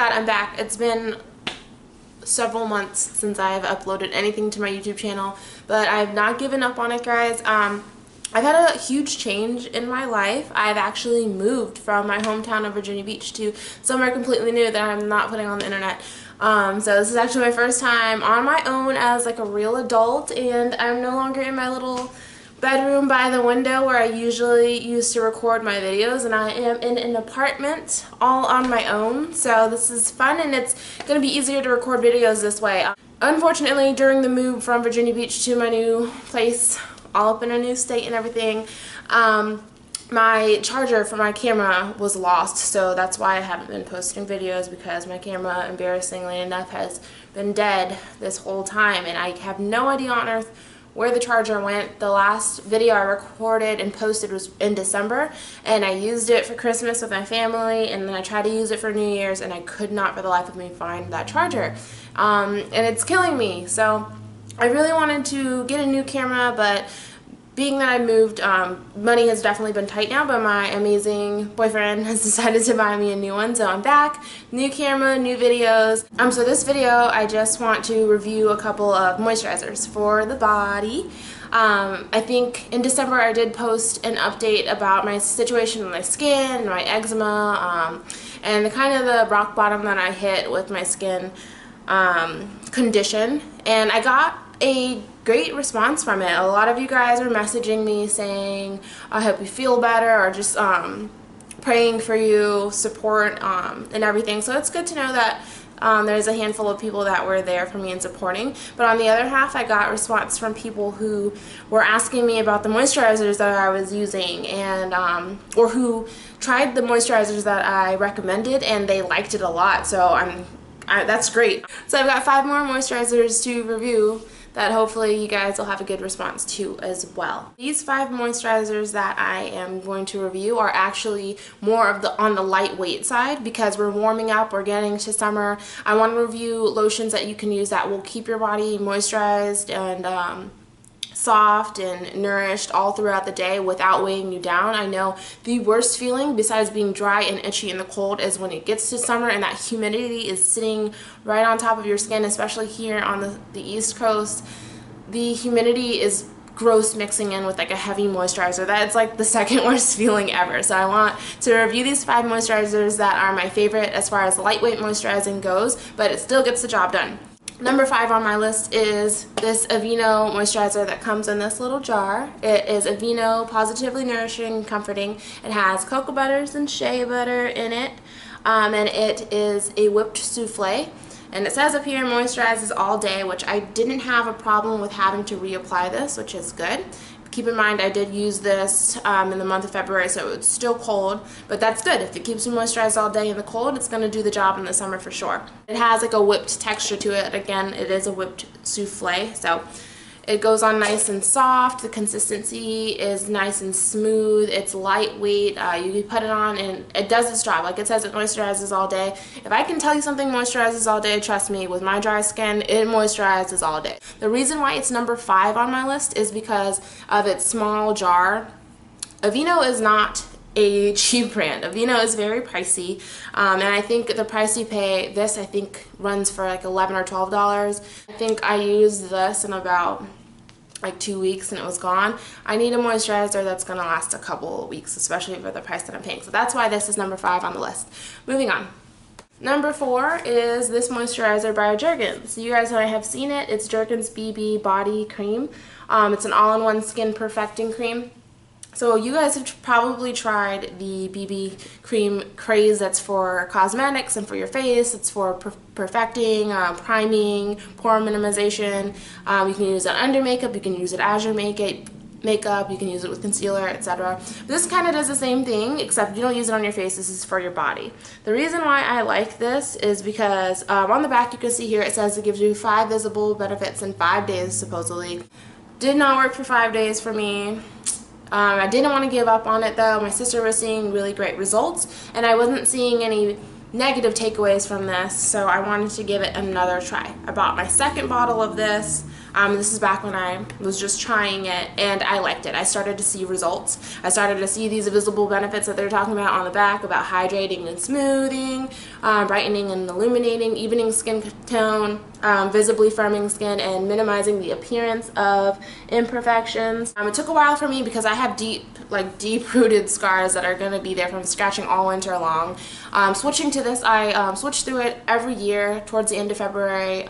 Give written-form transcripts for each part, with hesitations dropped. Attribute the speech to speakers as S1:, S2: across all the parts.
S1: god, I'm back. It's been several months since I've uploaded anything to my YouTube channel, but I've not given up on it, guys. I've had a huge change in my life. I've actually moved from my hometown of Virginia Beach to somewhere completely new that I'm not putting on the internet. So this is actually my first time on my own as like a real adult, and I'm no longer in my little bedroom by the window where I usually used to record my videos, and I am in an apartment all on my own. So this is fun, and it's going to be easier to record videos this way. Unfortunately, during the move from Virginia Beach to my new place, all up in a new state and everything, my charger for my camera was lost, so that's why I haven't been posting videos, because my camera, embarrassingly enough, has been dead this whole time, and I have no idea on earth where the charger went. The last video I recorded and posted was in December, and I used it for Christmas with my family, and then I tried to use it for New Year's, and I could not for the life of me find that charger, and it's killing me. So I really wanted to get a new camera, but being that I moved, money has definitely been tight now, but my amazing boyfriend has decided to buy me a new one, so I'm back. New camera, new videos. So this video, I just want to review a couple of moisturizers for the body. I think in December I did post an update about my situation with my skin, my eczema, and the rock bottom that I hit with my skin condition, and I got a great response from it. A lot of you guys are messaging me saying, I hope you feel better, or just praying for you, support, and everything. So it's good to know that there's a handful of people that were there for me and supporting. But on the other half, I got response from people who were asking me about the moisturizers that I was using, and or who tried the moisturizers that I recommended and they liked it a lot. So that's great. So I've got 5 more moisturizers to review that hopefully you guys will have a good response to as well. These 5 moisturizers that I am going to review are actually more of on the lightweight side, because we're warming up, we're getting to summer. I want to review lotions that you can use that will keep your body moisturized and soft and nourished all throughout the day without weighing you down. I know the worst feeling besides being dry and itchy in the cold is when it gets to summer and that humidity is sitting right on top of your skin, especially here on the East Coast. The humidity is gross, mixing in with like a heavy moisturizer. That's like the second worst feeling ever. So I want to review these 5 moisturizers that are my favorite as far as lightweight moisturizing goes, but it still gets the job done. Number 5 on my list is this Aveeno moisturizer that comes in this little jar. It is Aveeno Positively Nourishing and Comforting. It has cocoa butters and shea butter in it, and it is a whipped souffle. And it says up here, moisturizes all day, which I didn't have a problem with having to reapply this, which is good. Keep in mind, I did use this in the month of February, so it's still cold, but that's good. If it keeps you moisturized all day in the cold, it's going to do the job in the summer for sure. It has like a whipped texture to it. Again, it is a whipped souffle, so it goes on nice and soft. The consistency is nice and smooth. It's lightweight. You can put it on and it does its job. Like it says, it moisturizes all day. If I can tell you something moisturizes all day, trust me, with my dry skin, it moisturizes all day. The reason why it's number 5 on my list is because of its small jar. Aveeno is not a cheap brand. Aveeno is very pricey, and I think the price you pay, this I think runs for like $11 or $12. I think I used this in about like 2 weeks and it was gone. I need a moisturizer that's going to last a couple of weeks, especially for the price that I'm paying. So that's why this is number 5 on the list. Moving on. Number 4 is this moisturizer by Jergens. You guys might have seen it. It's Jergens BB Body Cream. It's an all-in-one skin perfecting cream. So you guys have probably tried the BB cream craze that's for cosmetics and for your face. It's for perfecting, priming, pore minimization. You can use it under makeup, you can use it as your makeup, you can use it with concealer, etc. This kind of does the same thing, except you don't use it on your face. This is for your body. The reason why I like this is because on the back you can see here it says it gives you 5 visible benefits in 5 days supposedly. Did not work for 5 days for me. I didn't want to give up on it though. My sister was seeing really great results and I wasn't seeing any negative takeaways from this, so I wanted to give it another try. I bought my second bottle of this This is back when I was just trying it, and I liked it. I started to see results. I started to see these visible benefits that they're talking about on the back about hydrating and smoothing, brightening and illuminating, evening skin tone, visibly firming skin, and minimizing the appearance of imperfections. It took a while for me because I have deep-rooted scars that are going to be there from scratching all winter long. Switching to this, I switched through it every year towards the end of February.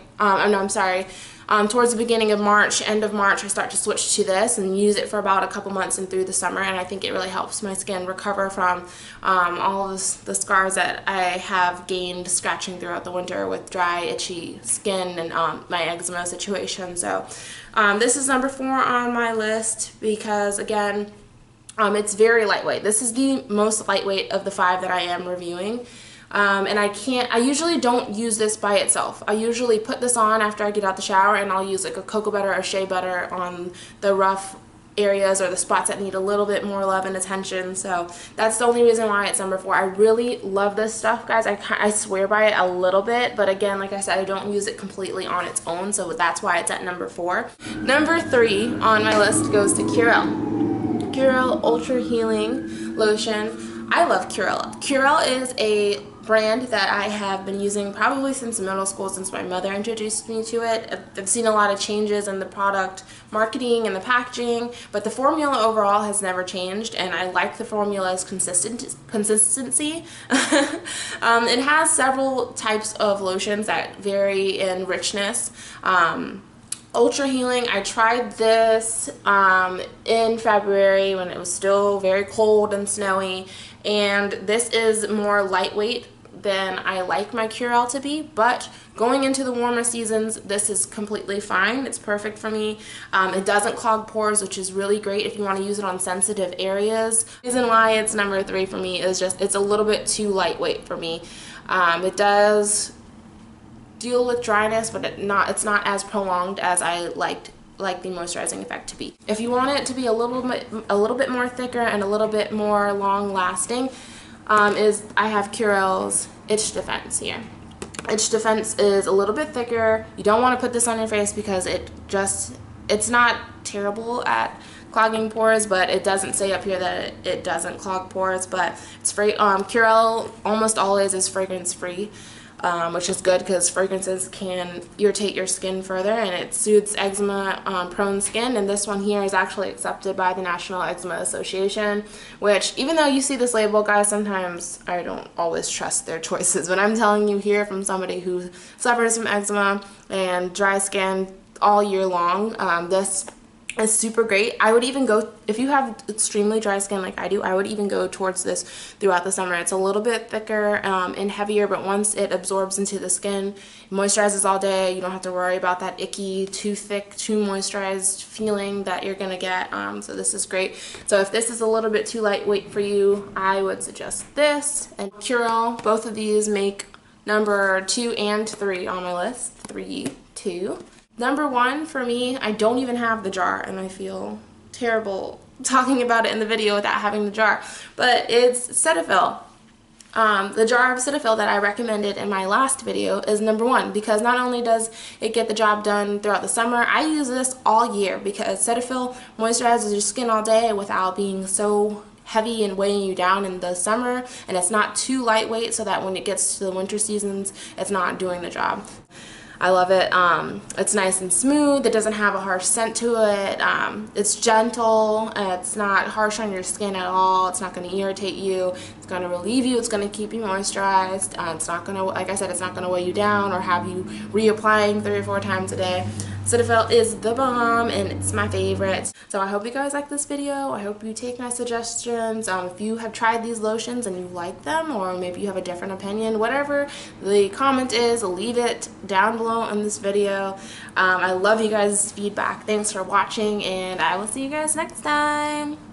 S1: Towards the beginning of March, end of March, I start to switch to this and use it for about a couple months and through the summer, and I think it really helps my skin recover from all of the scars that I have gained scratching throughout the winter with dry, itchy skin and my eczema situation. So this is number 4 on my list because, again, it's very lightweight. This is the most lightweight of the 5 that I am reviewing. And I usually don't use this by itself. I usually put this on after I get out the shower, and I'll use like a cocoa butter or shea butter on the rough areas or the spots that need a little bit more love and attention. So that's the only reason why it's number 4. I really love this stuff, guys. I swear by it a little bit, but again, like I said, I don't use it completely on its own, so that's why it's at number 4. Number 3 on my list goes to Curel. Curel Ultra Healing Lotion. I love Curel. Curel is a brand that I have been using probably since middle school, since my mother introduced me to it. I've seen a lot of changes in the product marketing and the packaging, but the formula overall has never changed, and I like the formula's consistency. It has several types of lotions that vary in richness. Ultra Healing, I tried this in February when it was still very cold and snowy, and this is more lightweight than I like my Curel to be, but going into the warmer seasons, this is completely fine. It's perfect for me. It doesn't clog pores, which is really great if you want to use it on sensitive areas. The reason why it's number 3 for me is just it's a little bit too lightweight for me. It does deal with dryness, but it's not as prolonged as I like the moisturizing effect to be. If you want it to be a little bit more thicker and a little bit more long lasting, I have Curel's Itch Defense here. Itch Defense is a little bit thicker. You don't want to put this on your face because it's not terrible at clogging pores, but it doesn't say up here that it doesn't clog pores, but it's free. Curel almost always is fragrance free. Which is good because fragrances can irritate your skin further, and it soothes eczema prone skin. And this one here is actually accepted by the National Eczema Association, which, even though you see this label, guys, sometimes I don't always trust their choices, but I'm telling you here from somebody who suffers from eczema and dry skin all year long, this is super great. I would even go, if you have extremely dry skin like I do, I would even go towards this throughout the summer. It's a little bit thicker and heavier, but once it absorbs into the skin, it moisturizes all day. You don't have to worry about that icky, too thick, too moisturized feeling that you're gonna get. So this is great. So if this is a little bit too lightweight for you, I would suggest this. And Curel, both of these make number 2 and 3 on my list. 3, 2. Number 1 for me, I don't even have the jar, and I feel terrible talking about it in the video without having the jar, but it's Cetaphil. The jar of Cetaphil that I recommended in my last video is number 1 because not only does it get the job done throughout the summer, I use this all year because Cetaphil moisturizes your skin all day without being so heavy and weighing you down in the summer, and it's not too lightweight so that when it gets to the winter seasons, it's not doing the job. I love it. It's nice and smooth. It doesn't have a harsh scent to it. It's gentle. It's not harsh on your skin at all. It's not going to irritate you. It's going to relieve you. It's going to keep you moisturized. It's not going to, like I said, it's not going to weigh you down or have you reapplying 3 or 4 times a day. Cetaphil is the bomb, and it's my favorite. So I hope you guys like this video. I hope you take my suggestions. If you have tried these lotions and you like them, or maybe you have a different opinion, whatever the comment is, leave it down below in this video. I love you guys' feedback. Thanks for watching, and I will see you guys next time.